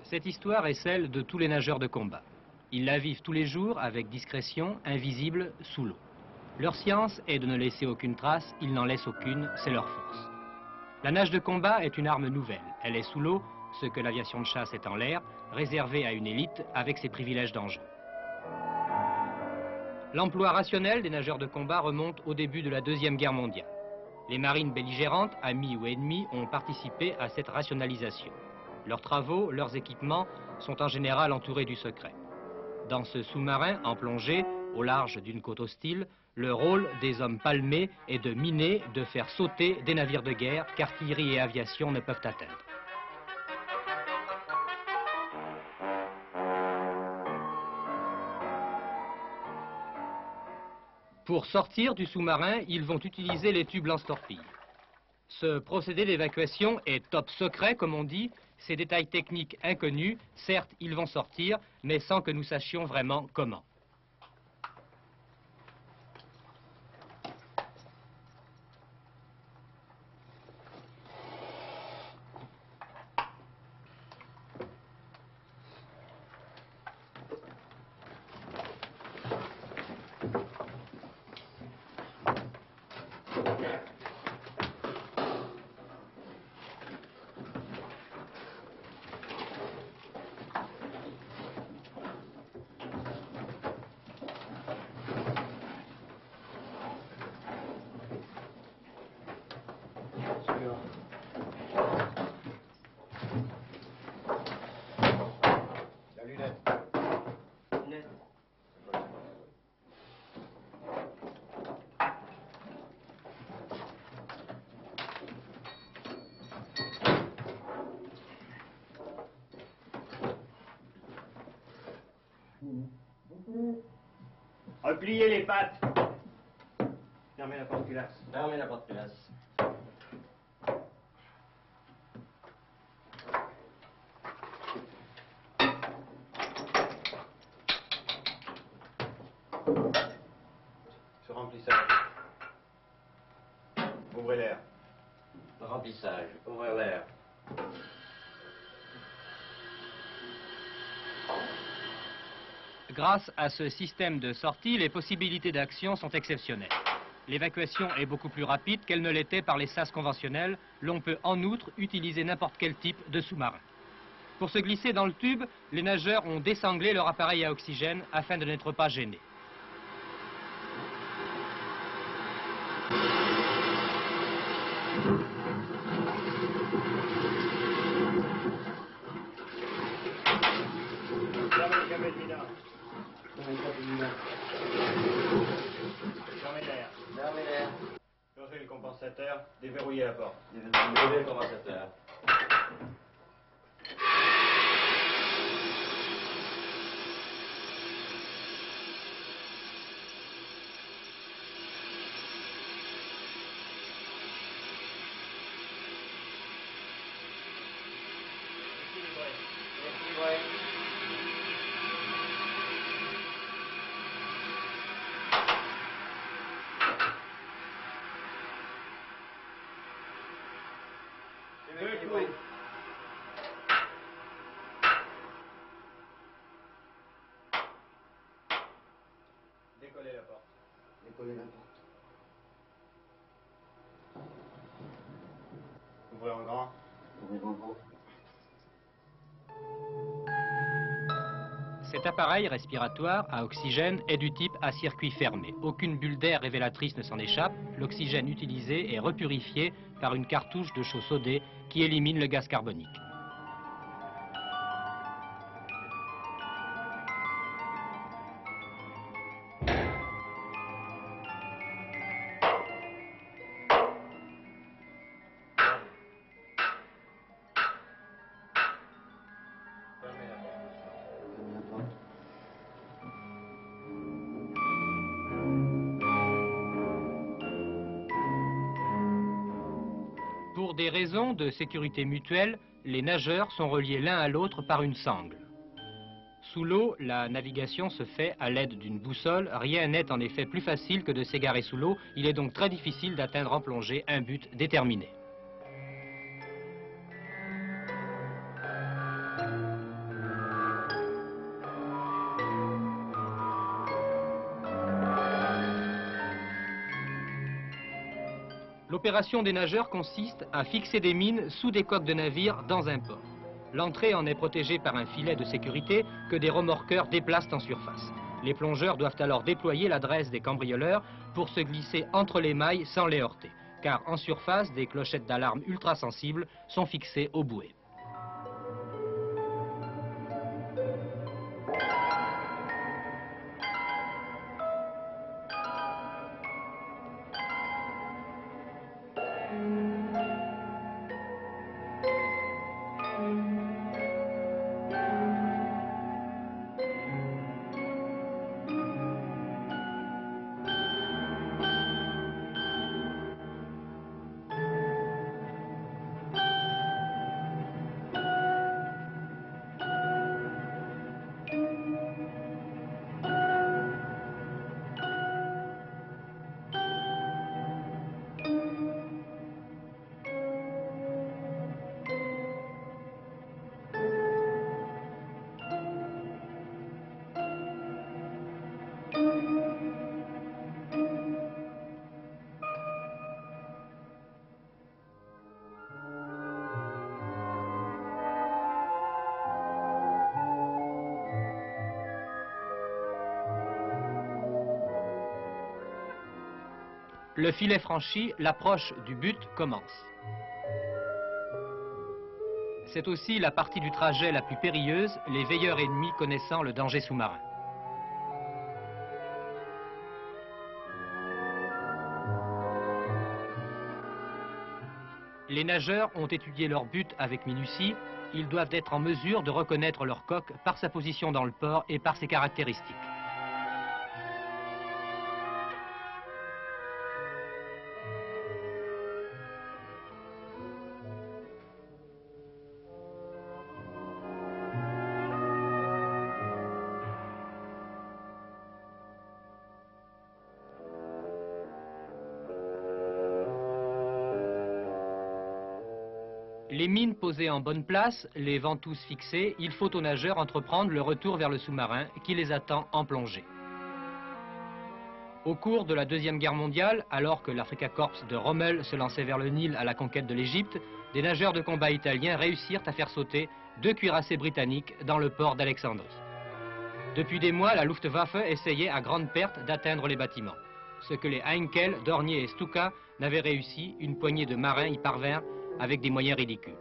Cette histoire est celle de tous les nageurs de combat. Ils la vivent tous les jours avec discrétion, invisibles, sous l'eau. Leur science est de ne laisser aucune trace, ils n'en laissent aucune, c'est leur force. La nage de combat est une arme nouvelle. Elle est sous l'eau, ce que l'aviation de chasse est en l'air, réservée à une élite avec ses privilèges dangereux. L'emploi rationnel des nageurs de combat remonte au début de la Deuxième Guerre mondiale. Les marines belligérantes, amies ou ennemies, ont participé à cette rationalisation. Leurs travaux, leurs équipements sont en général entourés du secret. Dans ce sous-marin en plongée, au large d'une côte hostile, le rôle des hommes palmés est de miner, de faire sauter des navires de guerre qu'artillerie et aviation ne peuvent atteindre. Pour sortir du sous-marin, ils vont utiliser les tubes lance-torpilles. Ce procédé d'évacuation est top secret, comme on dit. Ces détails techniques inconnus, certes, ils vont sortir, mais sans que nous sachions vraiment comment. Repliez les pattes. Fermez la porte-culasse. Fermez la porte-culasse. Ce remplissage. Ouvrez l'air. Remplissage. Ouvrir l'air. Grâce à ce système de sortie, les possibilités d'action sont exceptionnelles. L'évacuation est beaucoup plus rapide qu'elle ne l'était par les sas conventionnels. L'on peut en outre utiliser n'importe quel type de sous-marin. Pour se glisser dans le tube, les nageurs ont désanglé leur appareil à oxygène afin de n'être pas gênés. Fermez le cabine mineur. Fermez l'air. Fermez l'air. Purgez le compensateur. Déverrouillez la porte. Levez le compensateur. Équilibrez. Équilibrez. Décollez la porte. Décollez la porte. Ouvrez en grand. Ouvrez en grand. Cet appareil respiratoire à oxygène est du type à circuit fermé. Aucune bulle d'air révélatrice ne s'en échappe. L'oxygène utilisé est repurifié par une cartouche de chaux sodée qui élimine le gaz carbonique. Fermez la porte. Fermez la porte. Pour des raisons de sécurité mutuelle, les nageurs sont reliés l'un à l'autre par une sangle. Sous l'eau, la navigation se fait à l'aide d'une boussole. Rien n'est en effet plus facile que de s'égarer sous l'eau. Il est donc très difficile d'atteindre en plongée un but déterminé. L'opération des nageurs consiste à fixer des mines sous des coques de navires dans un port. L'entrée en est protégée par un filet de sécurité que des remorqueurs déplacent en surface. Les plongeurs doivent alors déployer l'adresse des cambrioleurs pour se glisser entre les mailles sans les heurter, car en surface, des clochettes d'alarme ultra sensibles sont fixées aux bouées. Le filet franchi, l'approche du but commence. C'est aussi la partie du trajet la plus périlleuse, les veilleurs ennemis connaissant le danger sous-marin. Les nageurs ont étudié leur but avec minutie. Ils doivent être en mesure de reconnaître leur coque par sa position dans le port et par ses caractéristiques. Les mines posées en bonne place, les ventouses fixées, il faut aux nageurs entreprendre le retour vers le sous-marin qui les attend en plongée. Au cours de la Deuxième Guerre mondiale, alors que l'Africa Corps de Rommel se lançait vers le Nil à la conquête de l'Égypte, des nageurs de combat italiens réussirent à faire sauter 2 cuirassés britanniques dans le port d'Alexandrie. Depuis des mois, la Luftwaffe essayait à grande perte d'atteindre les bâtiments. Ce que les Heinkel, Dornier et Stuka n'avaient réussi, une poignée de marins y parvinrent avec des moyens ridicules.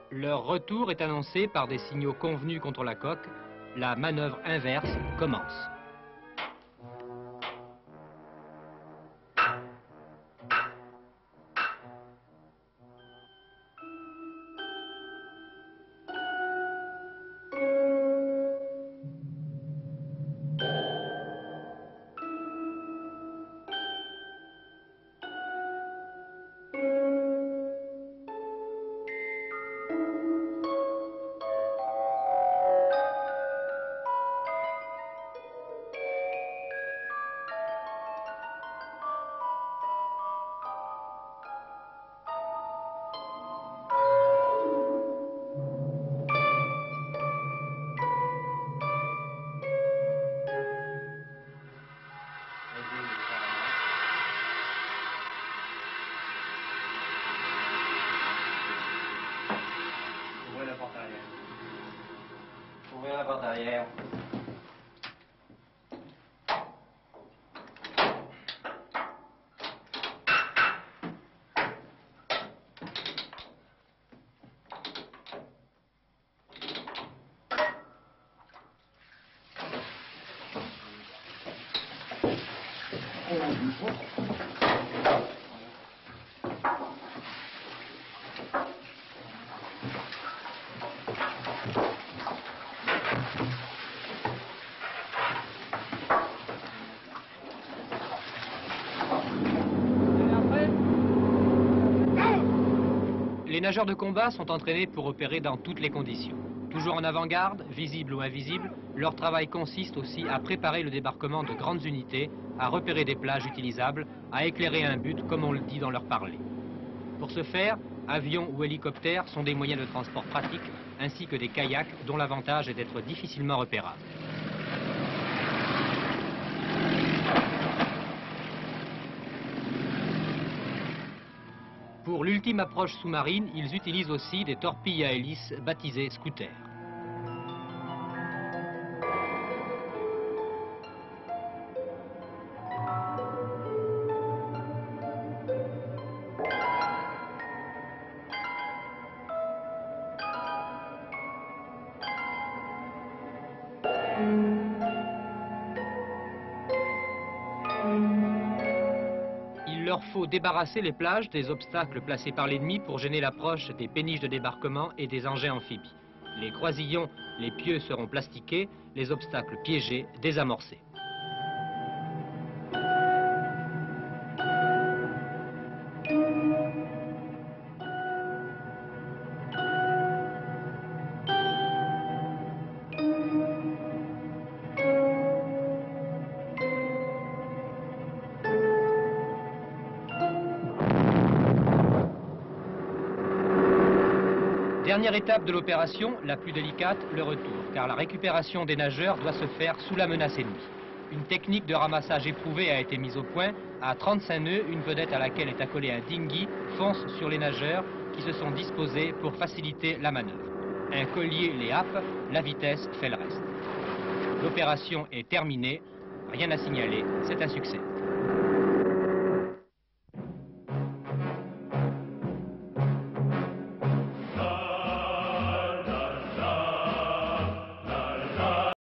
Leur retour est annoncé par des signaux convenus contre la coque. La manœuvre inverse commence. Ouvrez la porte arrière. nageurs de combat sont entraînés pour opérer dans toutes les conditions. Toujours en avant-garde, visible ou invisible, leur travail consiste aussi à préparer le débarquement de grandes unités, à repérer des plages utilisables, à éclairer un but comme on le dit dans leur parler. Pour ce faire, avions ou hélicoptères sont des moyens de transport pratiques, ainsi que des kayaks dont l'avantage est d'être difficilement repérables. Pour l'ultime approche sous-marine, ils utilisent aussi des torpilles à hélice baptisées scooters. Il leur faut débarrasser les plages des obstacles placés par l'ennemi pour gêner l'approche des péniches de débarquement et des engins amphibies. Les croisillons, les pieux seront plastiqués, les obstacles piégés, désamorcés. Dernière étape de l'opération, la plus délicate, le retour, car la récupération des nageurs doit se faire sous la menace ennemie. Une technique de ramassage éprouvée a été mise au point. À 35 nœuds, une vedette à laquelle est accolé un dinghy fonce sur les nageurs qui se sont disposés pour faciliter la manœuvre. Un collier les happe, la vitesse fait le reste. L'opération est terminée, rien à signaler, c'est un succès.